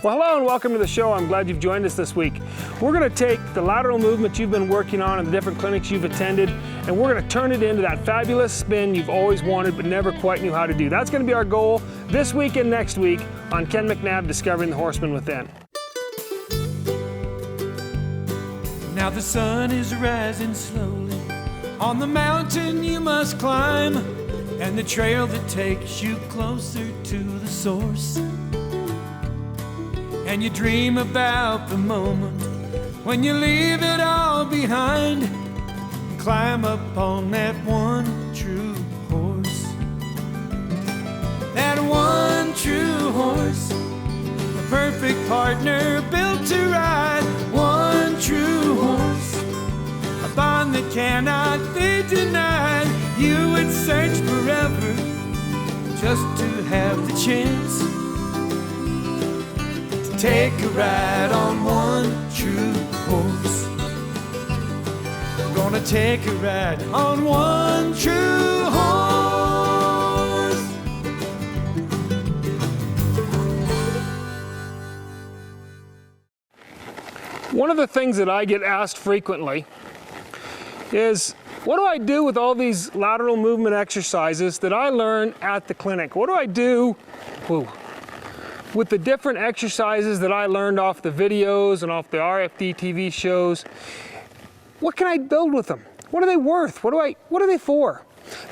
Well, hello and welcome to the show. I'm glad you've joined us this week. We're going to take the lateral movement you've been working on in the different clinics you've attended, and we're going to turn it into that fabulous spin you've always wanted but never quite knew how to do. That's going to be our goal this week and next week on Ken McNabb, Discovering the Horseman Within. Now the sun is rising slowly on the mountain you must climb, and the trail that takes you closer to the source. And you dream about the moment when you leave it all behind and climb up on that one true horse. That one true horse, the perfect partner built to ride. One true horse, a bond that cannot be denied. You would search forever just to have the chance take a ride on one true horse. I'm gonna take a ride on one true horse. One of the things that I get asked frequently is, what do I do with all these lateral movement exercises that I learn at the clinic? What do I do with the different exercises that I learned off the videos and off the RFD TV shows? What can I build with them? What are they worth? What are they for?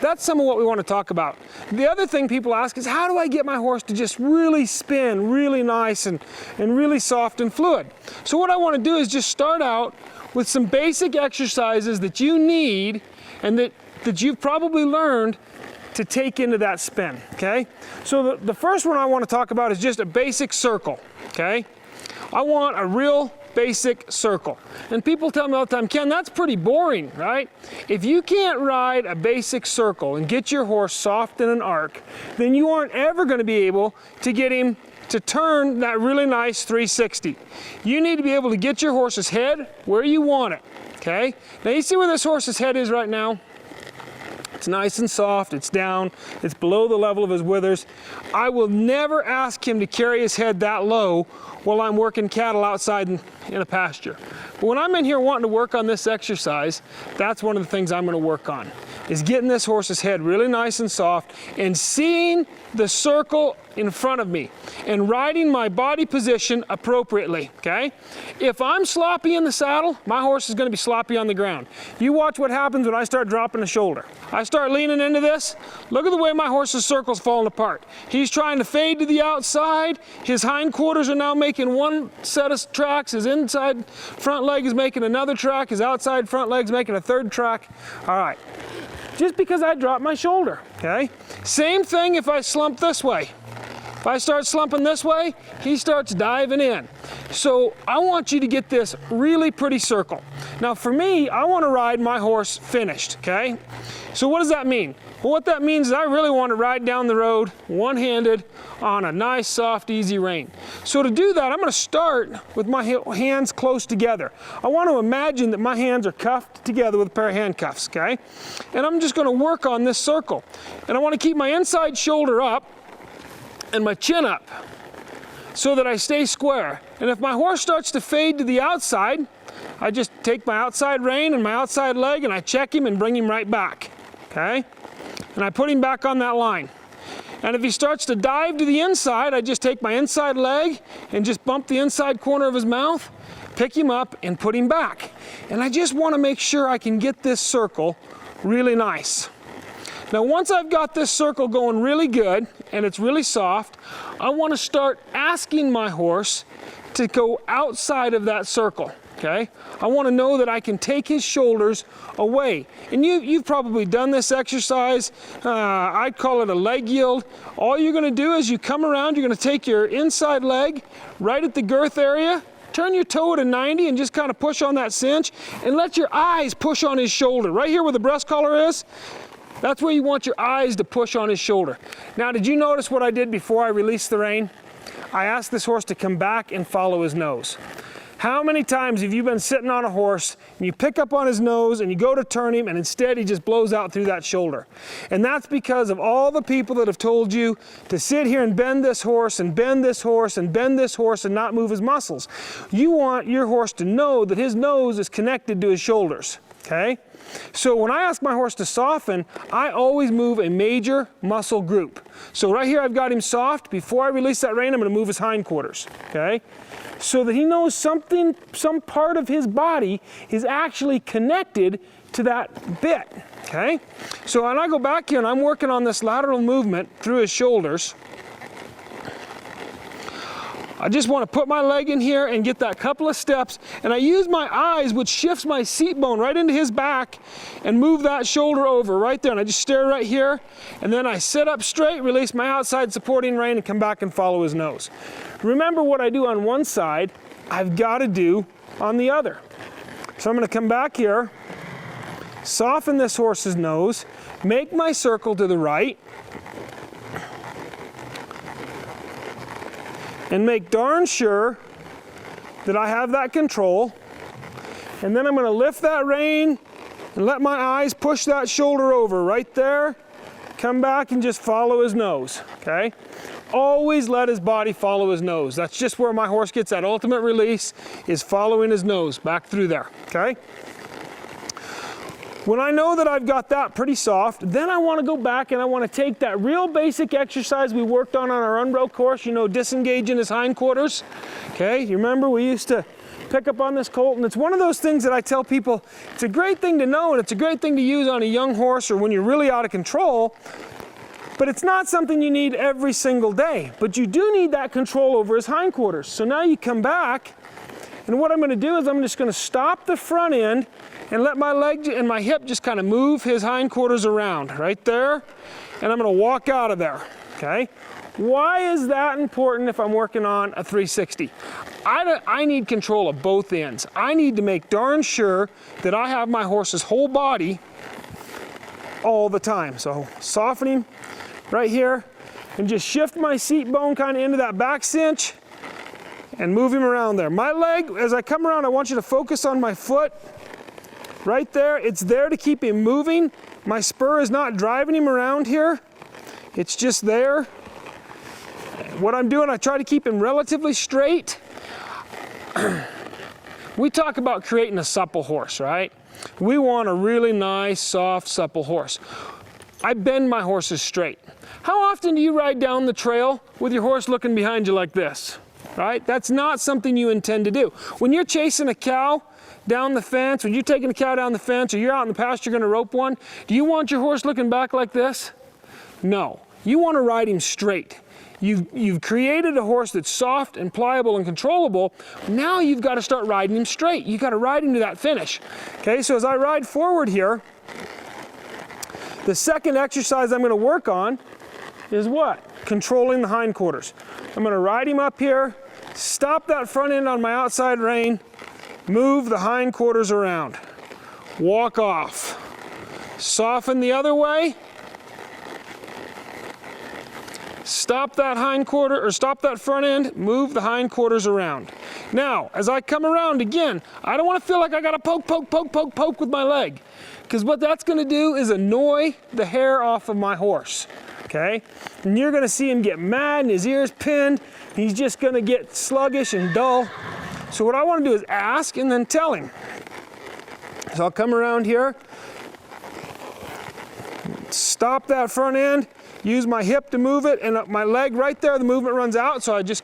That's some of what we want to talk about. The other thing people ask is, how do I get my horse to just really spin really nice and really soft and fluid? So what I want to do is just start out with some basic exercises that you need and that you've probably learned to take into that spin, okay? So the first one I want to talk about is just a basic circle, okay? I want a real basic circle. And people tell me all the time, Ken, that's pretty boring, right? If you can't ride a basic circle and get your horse soft in an arc, then you aren't ever going to be able to get him to turn that really nice 360. You need to be able to get your horse's head where you want it, okay? Now you see where this horse's head is right now? It's nice and soft, it's down, it's below the level of his withers. I will never ask him to carry his head that low while I'm working cattle outside in a pasture. But when I'm in here wanting to work on this exercise, that's one of the things I'm going to work on, is getting this horse's head really nice and soft and seeing the circle in front of me and riding my body position appropriately, okay? If I'm sloppy in the saddle, my horse is going to be sloppy on the ground. You watch what happens when I start dropping the shoulder. I start leaning into this. Look at the way my horse's circle's falling apart. He's trying to fade to the outside. His hindquarters are now making one set of tracks. His inside front leg is making another track. His outside front leg's making a third track. All right. Just because I drop my shoulder, okay? Same thing if I slump this way. If I start slumping this way, he starts diving in. So I want you to get this really pretty circle. Now for me, I want to ride my horse finished, okay? So what does that mean? Well, what that means is I really want to ride down the road one-handed on a nice, soft, easy rein. So to do that, I'm going to start with my hands close together. I want to imagine that my hands are cuffed together with a pair of handcuffs, okay? And I'm just going to work on this circle. And I want to keep my inside shoulder up and my chin up so that I stay square. And if my horse starts to fade to the outside, I just take my outside rein and my outside leg and I check him and bring him right back, okay? And I put him back on that line. And if he starts to dive to the inside, I just take my inside leg and just bump the inside corner of his mouth, pick him up and put him back. And I just want to make sure I can get this circle really nice. Now once I've got this circle going really good and it's really soft, I want to start asking my horse to go outside of that circle. Okay? I want to know that I can take his shoulders away. And you've probably done this exercise. I'd call it a leg yield. All you're going to do is you come around, you're going to take your inside leg right at the girth area, turn your toe at a 90 and just kind of push on that cinch and let your eyes push on his shoulder. Right here where the breast collar is, that's where you want your eyes to push on his shoulder. Now, did you notice what I did before I released the rein? I asked this horse to come back and follow his nose. How many times have you been sitting on a horse and you pick up on his nose and you go to turn him and instead he just blows out through that shoulder? And that's because of all the people that have told you to sit here and bend this horse and bend this horse and bend this horse and not move his muscles. You want your horse to know that his nose is connected to his shoulders, okay? So when I ask my horse to soften, I always move a major muscle group. So right here I've got him soft. Before I release that rein, I'm going to move his hindquarters, okay? So that he knows some part of his body is actually connected to that bit, okay? So when I go back here and I'm working on this lateral movement through his shoulders, I just want to put my leg in here and get that couple of steps, and I use my eyes, which shifts my seat bone right into his back, and move that shoulder over right there. And I just stare right here, and then I sit up straight, release my outside supporting rein, and come back and follow his nose. Remember, what I do on one side, I've got to do on the other. So I'm going to come back here, soften this horse's nose, make my circle to the right, and make darn sure that I have that control. And then I'm going to lift that rein and let my eyes push that shoulder over right there. Come back and just follow his nose, okay? Always let his body follow his nose. That's just where my horse gets that ultimate release, is following his nose back through there, okay? When I know that I've got that pretty soft, then I want to go back and I want to take that real basic exercise we worked on our unbroke horse, you know, disengaging his hindquarters. Okay, you remember we used to pick up on this colt, and it's one of those things that I tell people, it's a great thing to know and it's a great thing to use on a young horse or when you're really out of control, but it's not something you need every single day. But you do need that control over his hindquarters. So now you come back, and what I'm going to do is I'm just going to stop the front end and let my leg and my hip just kind of move his hindquarters around right there, and I'm going to walk out of there, okay? Why is that important if I'm working on a 360? I need control of both ends. I need to make darn sure that I have my horse's whole body all the time. So soften him right here and just shift my seat bone kind of into that back cinch and move him around there. My leg, as I come around, I want you to focus on my foot. Right there, it's there to keep him moving. My spur is not driving him around here. It's just there. What I'm doing, I try to keep him relatively straight. We talk about creating a supple horse, right? We want a really nice, soft, supple horse. I bend my horses straight. How often do you ride down the trail with your horse looking behind you like this, right? That's not something you intend to do. When you're chasing a cow down the fence, when you're taking a cow down the fence, or you're out in the pasture going to rope one, do you want your horse looking back like this? No. You want to ride him straight. You've created a horse that's soft and pliable and controllable. Now you've got to start riding him straight. You've got to ride him to that finish. Okay, so as I ride forward here, the second exercise I'm going to work on is what? Controlling the hindquarters. I'm going to ride him up here, stop that front end on my outside rein, move the hindquarters around, walk off, soften the other way, stop that hindquarter, or stop that front end, move the hindquarters around. Now, as I come around again, I don't want to feel like I got to poke with my leg, because what that's going to do is annoy the hair off of my horse, okay? And you're going to see him get mad and his ears pinned. He's just going to get sluggish and dull. So what I want to do is ask and then tell him. So I'll come around here, stop that front end, use my hip to move it, and my leg right there, the movement runs out, so I just,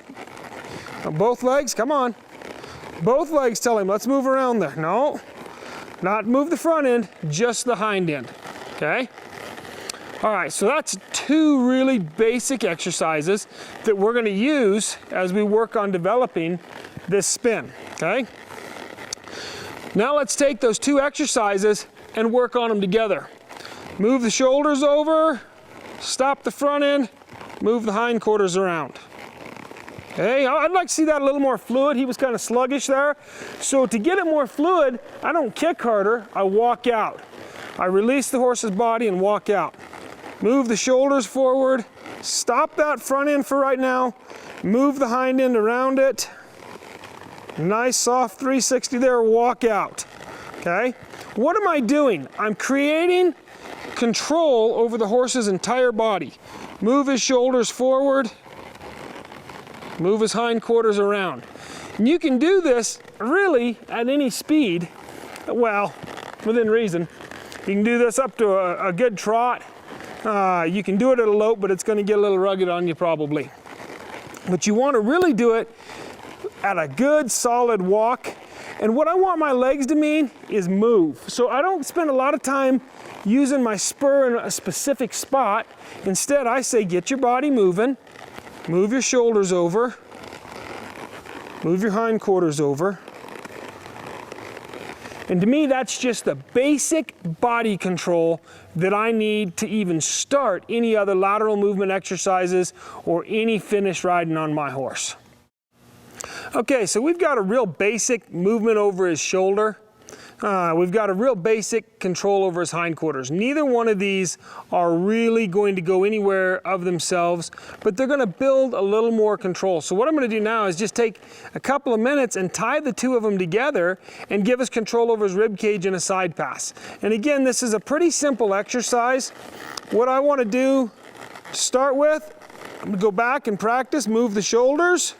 both legs, come on. Both legs tell him, let's move around there. No, not move the front end, just the hind end, okay? All right, so that's two really basic exercises that we're gonna use as we work on developing this spin, okay? Now let's take those two exercises and work on them together. Move the shoulders over, stop the front end, move the hindquarters around. Okay, I'd like to see that a little more fluid. He was kind of sluggish there. So to get it more fluid, I don't kick harder, I walk out. I release the horse's body and walk out. Move the shoulders forward, stop that front end for right now, move the hind end around it, Nice soft 360 there, walk out, okay? What am I doing? I'm creating control over the horse's entire body. Move his shoulders forward, move his hindquarters around. And you can do this really at any speed, well, within reason. You can do this up to a good trot. You can do it at a lope, but it's going to get a little rugged on you probably. But you want to really do it at a good solid walk. And what I want my legs to mean is move. So I don't spend a lot of time using my spur in a specific spot. Instead, I say get your body moving, move your shoulders over, move your hindquarters over. And to me, that's just the basic body control that I need to even start any other lateral movement exercises or any finish riding on my horse. Okay, so we've got a real basic movement over his shoulder. We've got a real basic control over his hindquarters. Neither one of these are really going to go anywhere of themselves, but they're going to build a little more control. So what I'm going to do now is just take a couple of minutes and tie the two of them together and give us control over his rib cage in a side pass. And again, this is a pretty simple exercise. What I want to do to start with, I'm going to go back and practice, move the shoulders,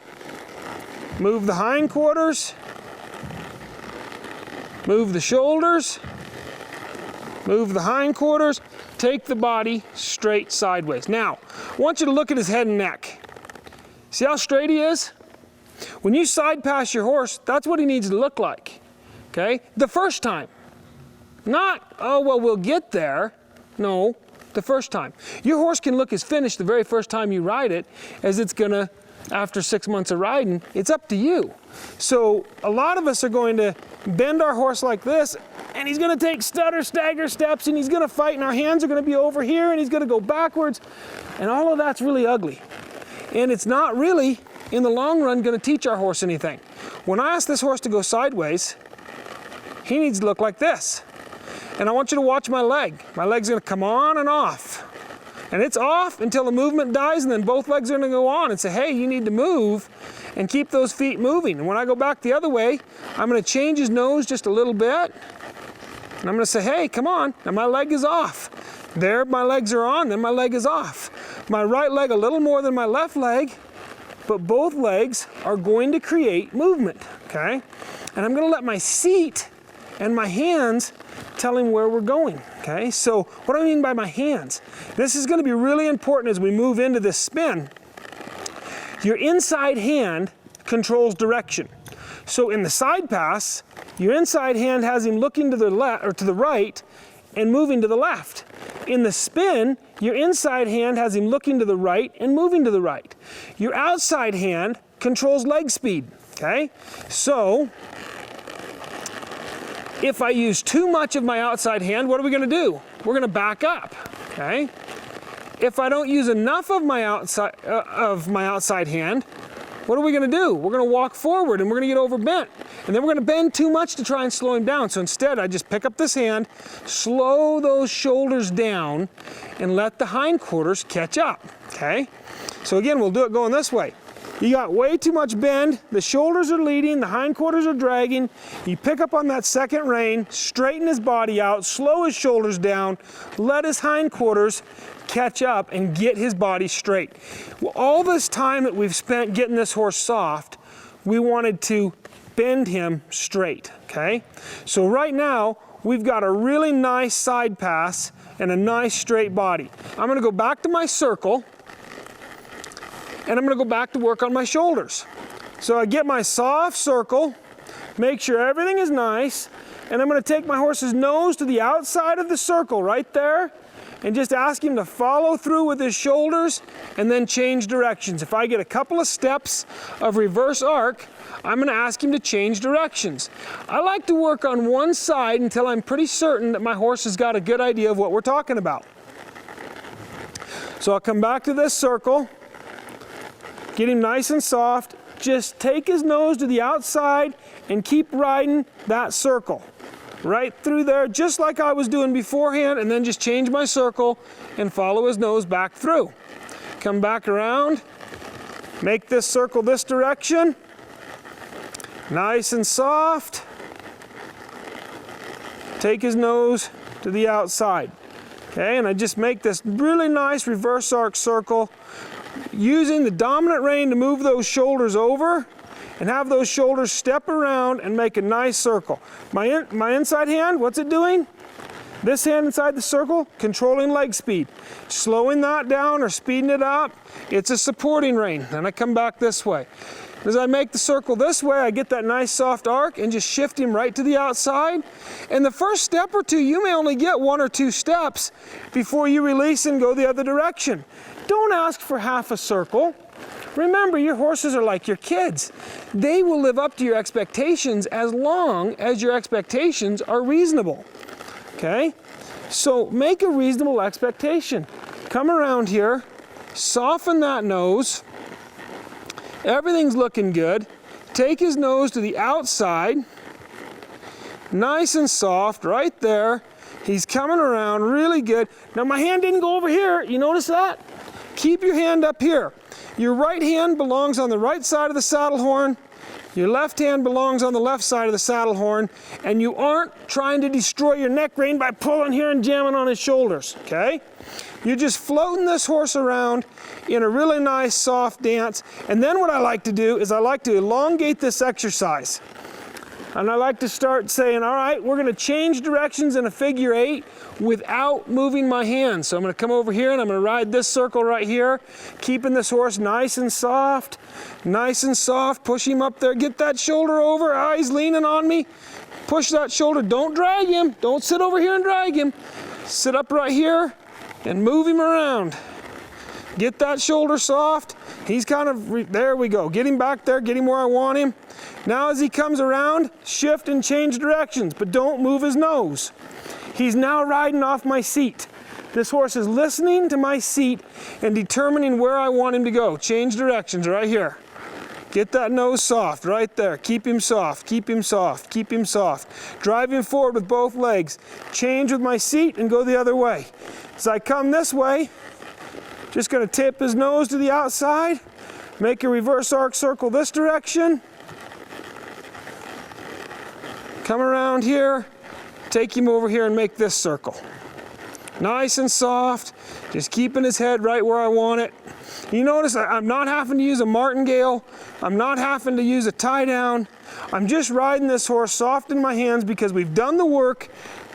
move the hindquarters, move the shoulders, move the hindquarters, take the body straight sideways. Now, I want you to look at his head and neck. See how straight he is? When you side pass your horse, that's what he needs to look like, okay? The first time. Not, oh, well, we'll get there. No, the first time. Your horse can look as finished the very first time you ride it as it's gonna after 6 months of riding. It's up to you. So a lot of us are going to bend our horse like this, and he's going to take stutter stagger steps, and he's going to fight, and our hands are going to be over here, and he's going to go backwards, and all of that's really ugly. And it's not really, in the long run, going to teach our horse anything. When I ask this horse to go sideways, he needs to look like this. And I want you to watch my leg. My leg's going to come on and off. And it's off until the movement dies, and then both legs are going to go on and say, hey, you need to move and keep those feet moving. And when I go back the other way, I'm going to change his nose just a little bit. And I'm going to say, hey, come on. And my leg is off. There, my legs are on, then my leg is off. My right leg a little more than my left leg, but both legs are going to create movement, okay? And I'm going to let my seat and my hands tell him where we're going, okay? So what do I mean by my hands? This is going to be really important as we move into this spin. Your inside hand controls direction. So in the side pass, your inside hand has him looking to the left or to the right and moving to the left. In the spin, your inside hand has him looking to the right and moving to the right. Your outside hand controls leg speed, okay? So if I use too much of my outside hand, what are we going to do? We're going to back up, okay? If I don't use enough of my outside hand, what are we going to do? We're going to walk forward and we're going to get overbent. And then we're going to bend too much to try and slow him down. So instead, I just pick up this hand, slow those shoulders down, and let the hindquarters catch up, okay? So again, we'll do it going this way. You got way too much bend, the shoulders are leading, the hindquarters are dragging. You pick up on that second rein, straighten his body out, slow his shoulders down, let his hindquarters catch up and get his body straight. Well, all this time that we've spent getting this horse soft, we wanted to bend him straight, okay? So right now, we've got a really nice side pass and a nice straight body. I'm gonna go back to my circle, and I'm going to go back to work on my shoulders. So I get my soft circle, make sure everything is nice, and I'm going to take my horse's nose to the outside of the circle right there, and just ask him to follow through with his shoulders and then change directions. If I get a couple of steps of reverse arc, I'm going to ask him to change directions. I like to work on one side until I'm pretty certain that my horse has got a good idea of what we're talking about. So I'll come back to this circle, get him nice and soft, just take his nose to the outside and keep riding that circle. Right through there, just like I was doing beforehand, and then just change my circle and follow his nose back through. Come back around, make this circle this direction, Nice and soft. Take his nose to the outside. Okay, and I just make this really nice reverse arc circle, using the dominant rein to move those shoulders over and have those shoulders step around and make a nice circle. My inside hand, what's it doing? This hand inside the circle, controlling leg speed. Slowing that down or speeding it up, it's a supporting rein. Then I come back this way. As I make the circle this way, I get that nice soft arc and just shift him right to the outside. And the first step or two, you may only get 1 or 2 steps before you release and go the other direction. Don't ask for half a circle. Remember, your horses are like your kids. They will live up to your expectations as long as your expectations are reasonable. Okay? So make a reasonable expectation. Come around here, soften that nose. Everything's looking good. Take his nose to the outside. Nice and soft, right there. He's coming around really good. Now my hand didn't go over here. You notice that? Keep your hand up here. Your right hand belongs on the right side of the saddle horn. Your left hand belongs on the left side of the saddle horn, and you aren't trying to destroy your neck rein by pulling here and jamming on his shoulders, okay? You're just floating this horse around in a really nice soft dance, and then what I like to do is I like to elongate this exercise. And I like to start saying, all right, we're gonna change directions in a figure 8 without moving my hands. So I'm gonna come over here and I'm gonna ride this circle right here, keeping this horse nice and soft, push him up there, get that shoulder over, he's leaning on me, push that shoulder, don't drag him, don't sit over here and drag him. Sit up right here and move him around. Get that shoulder soft, he's kind of, there we go, get him back there, get him where I want him. Now as he comes around, shift and change directions, but don't move his nose. He's now riding off my seat. This horse is listening to my seat and determining where I want him to go. Change directions right here. Get that nose soft right there. Keep him soft, keep him soft, keep him soft. Drive him forward with both legs. Change with my seat and go the other way. As I come this way, just gonna tip his nose to the outside, make a reverse arc circle this direction. Come around here, take him over here and make this circle. Nice and soft, just keeping his head right where I want it. You notice I'm not having to use a martingale, I'm not having to use a tie down. I'm just riding this horse soft in my hands because we've done the work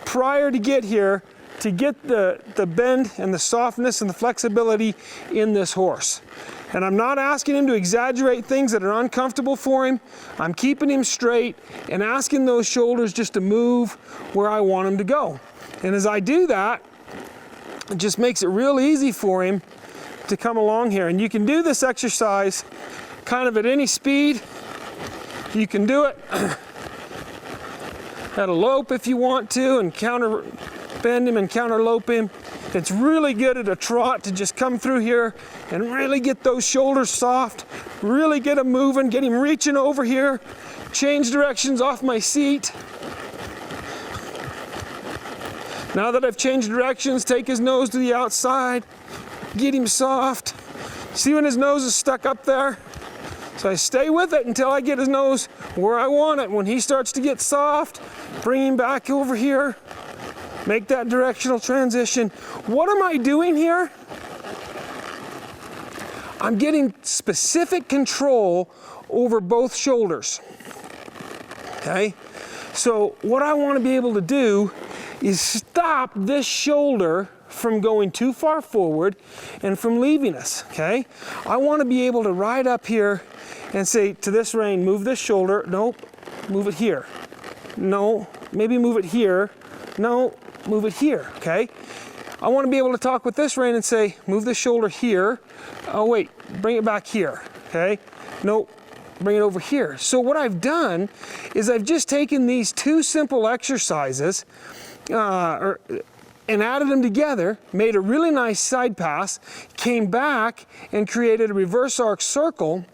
prior to get here to get the bend and the softness and the flexibility in this horse. And I'm not asking him to exaggerate things that are uncomfortable for him. I'm keeping him straight and asking those shoulders just to move where I want him to go. And as I do that, it just makes it real easy for him to come along here. And you can do this exercise kind of at any speed. You can do it at a lope if you want to and counter bend him and counterlope him. It's really good at a trot to just come through here and really get those shoulders soft, really get him moving, get him reaching over here, change directions off my seat. Now that I've changed directions, take his nose to the outside, get him soft. See when his nose is stuck up there? So I stay with it until I get his nose where I want it. When he starts to get soft, bring him back over here. Make that directional transition. What am I doing here? I'm getting specific control over both shoulders. Okay? So what I want to be able to do is stop this shoulder from going too far forward and from leaving us. Okay? I want to be able to ride up here and say to this rein, move this shoulder. Nope, move it here. No, maybe move it here. No, move it here, okay? I want to be able to talk with this rein and say, move this shoulder here. Oh wait, bring it back here, okay? Nope, bring it over here. So what I've done is I've just taken these 2 simple exercises and added them together, made a really nice side pass, came back and created a reverse arc circle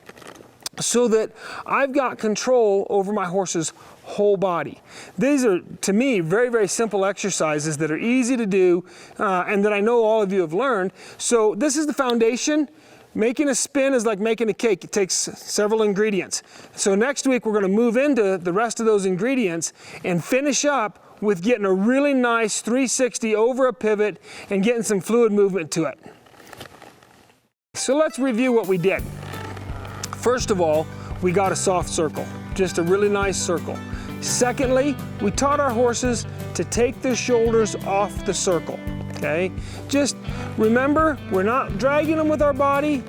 so that I've got control over my horse's whole body. These are, to me, very, very simple exercises that are easy to do and that I know all of you have learned. So this is the foundation. Making a spin is like making a cake. It takes several ingredients. So next week we're going to move into the rest of those ingredients and finish up with getting a really nice 360 over a pivot and getting some fluid movement to it. So let's review what we did. First of all, we got a soft circle, just a really nice circle. Secondly, we taught our horses to take their shoulders off the circle. Okay? Just remember, we're not dragging them with our body,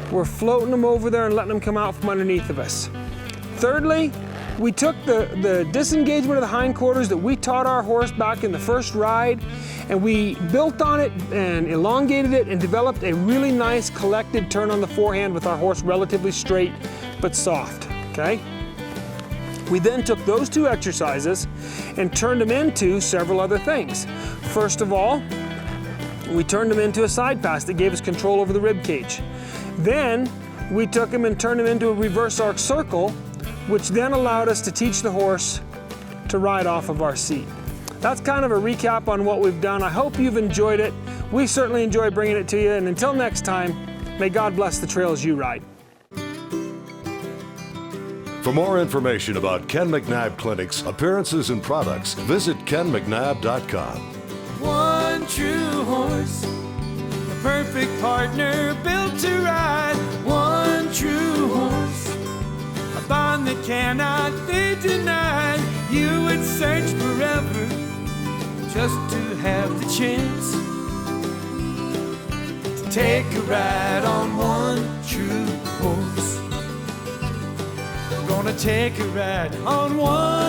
we're floating them over there and letting them come out from underneath of us. Thirdly, we took the disengagement of the hindquarters that we taught our horse back in the first ride, and we built on it and elongated it and developed a really nice collected turn on the forehand with our horse relatively straight but soft. Okay? We then took those two exercises and turned them into several other things. First of all, we turned them into a side pass that gave us control over the rib cage. Then we took them and turned them into a reverse arc circle, which then allowed us to teach the horse to ride off of our seat. That's kind of a recap on what we've done. I hope you've enjoyed it. We certainly enjoy bringing it to you, and until next time, may God bless the trails you ride. For more information about Ken McNabb Clinics, appearances, and products, visit kenmcnabb.com. One true horse, the perfect partner built to ride. One true horse, a bond that cannot be denied. You would search forever just to have the chance to take a ride on one true horse. Gonna take a ride on one